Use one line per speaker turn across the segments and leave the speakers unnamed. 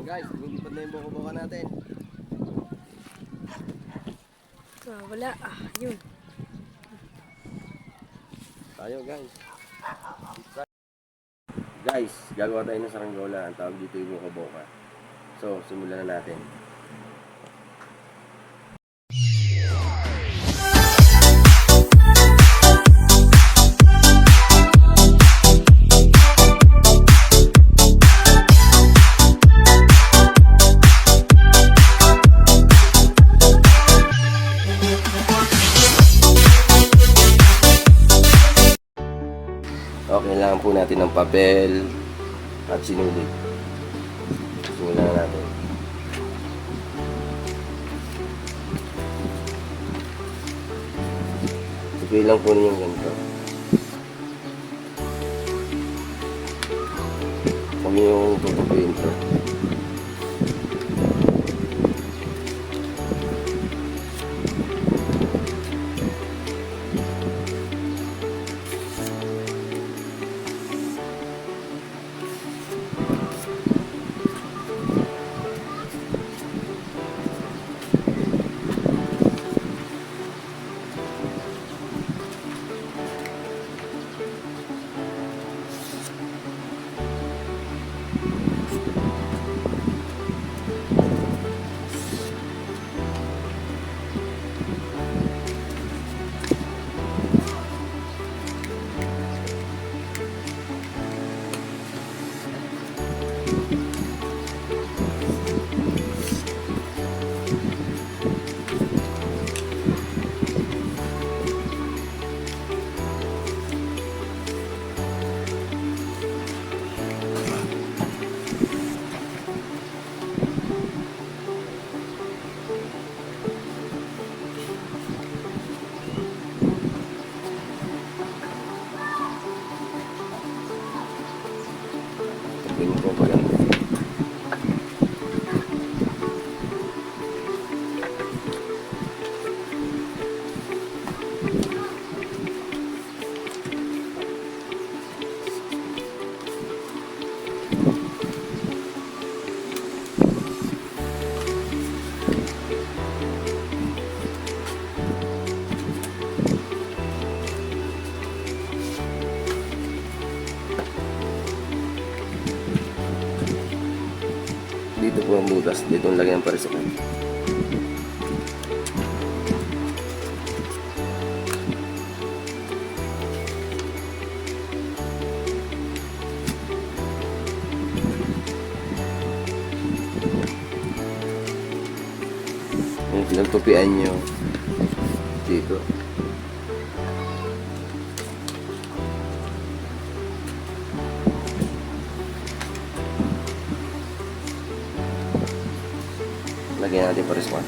Guys, lumilipad na yung buko-buko natin.
Wala. Yun.
Tayo guys. Guys, gagawa tayo ng saranggola. Ang tawag dito yung buko-buko. So, simulan na natin. Okay, kailangan po natin ng papel at sinulid. Simulan na natin. Okay lang po niyo ganito. Huwag niyo yung tutupuin ito. Tingin ko pa lang. Dito po ang butas. Dito ang lagyan ng parisukan. Yung pinagtupian nyo dito. Lagyan natin parisukan.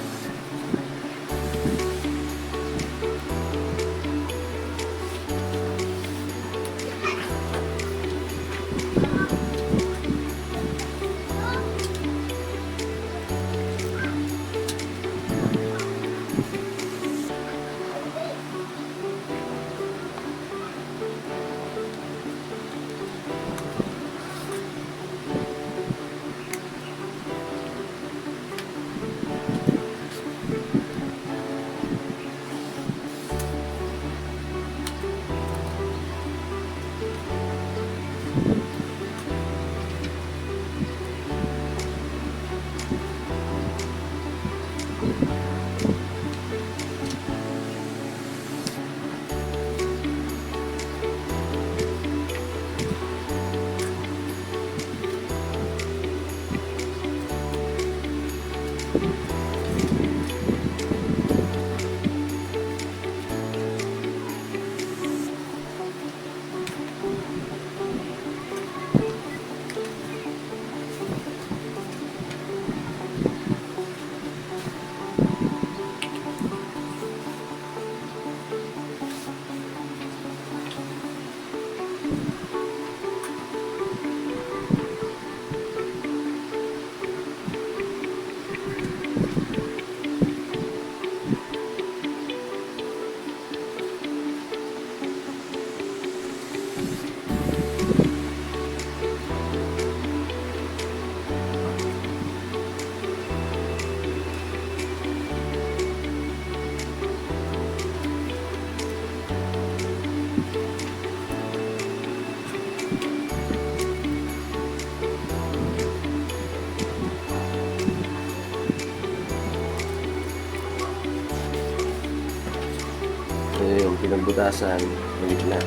yung pinagbutasan, may gitna.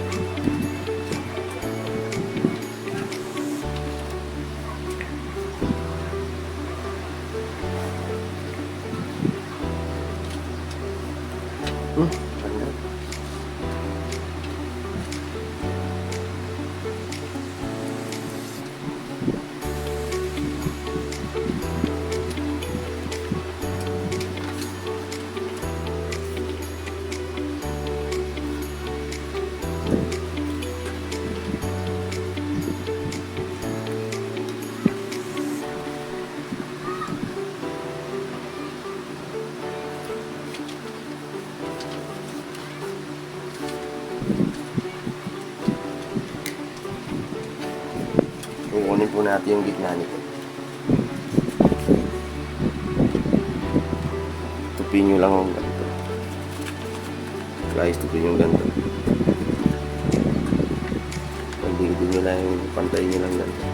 Ano? Kukunin po natin yung gitna nito. Tupin nyo lang ang ganito. Guys, tupin yung ganito. Pagdigidin nyo lang yung pantay nyo lang ganito.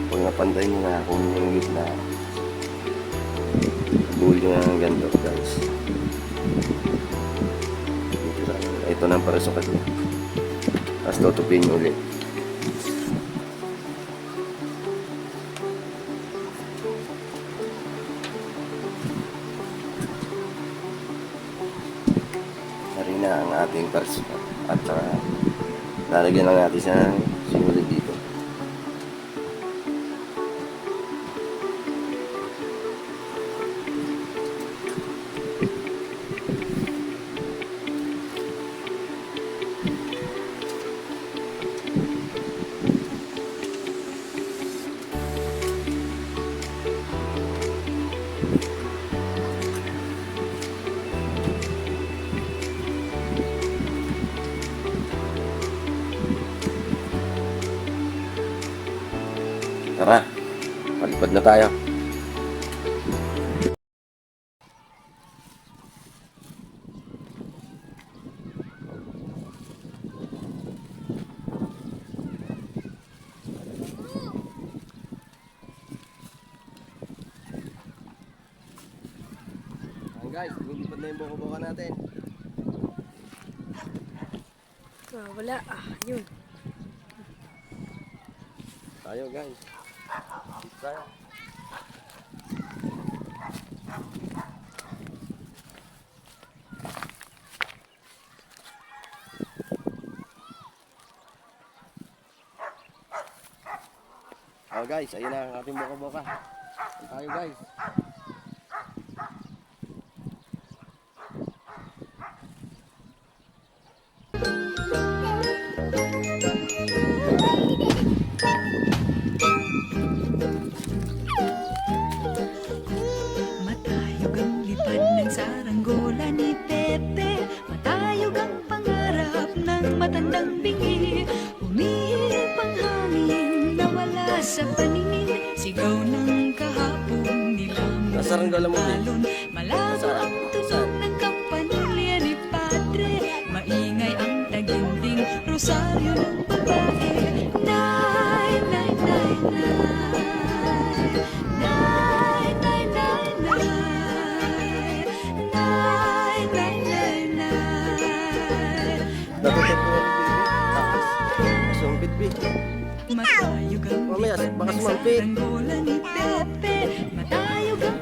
Pag napantay nyo na, kunin yung gitna. Buhol nyo lang ang ganito, guys. Ito na ang parasukat niya. Tapos tutupin nyo ulit. Nari na ang ating parasukat. At lalagyan lang natin sa sinulid dito. Tara, palipad na tayo. Guys, lumilipad na yung buko-buka natin.
Wala. Yun.
Tayo guys. Tayo. Oh guys, ayun na ang ating buka-buka. Tayo guys.
Matayog ang lipad ng saranggola ni Pepe, matayog ang pangarap ng matandang bingi. Umihip ang hangin, nawala sa paningin, sigaw ng kahapon nilang
Nasaranggola mo din.
talon. Malabo ang tunog ng kampanilya ni Padre, maingay ang taginding rosaryo ng babae. Nay, nay, nay, nay. Nay, nay, nay, nay. Nay, nay, nay, nay.
Natutup ko ang baby. Tapos, masumpit bi.
Matayog ang
Mamaya,
lipad
baka
ng
sumampi.
saranggola ni Pepe, matayog ang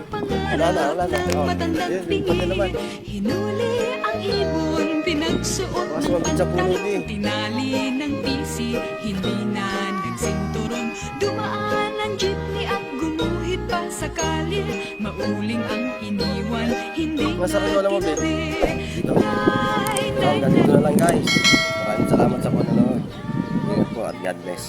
Wala na,
pangarap
wala na.
ng
Oh,
matandang
yun,
bingi.
pati naman.
Hinuli ang ibon, pinagsuot
Baka
ng
sumabit sa puno,
pantalon,
eh.
tinali ng pisi, hindi na nagsinturon. Dumaan ang jeepney at gumuhit pa sa kalye, mauling ang iniwan, hindi na
Masarap wala mo, babe.
tinabi.
Dito.
Nay,
So,
nay,
ganito na lang guys. Maraming salamat sa panonood. Ingat po at God bless.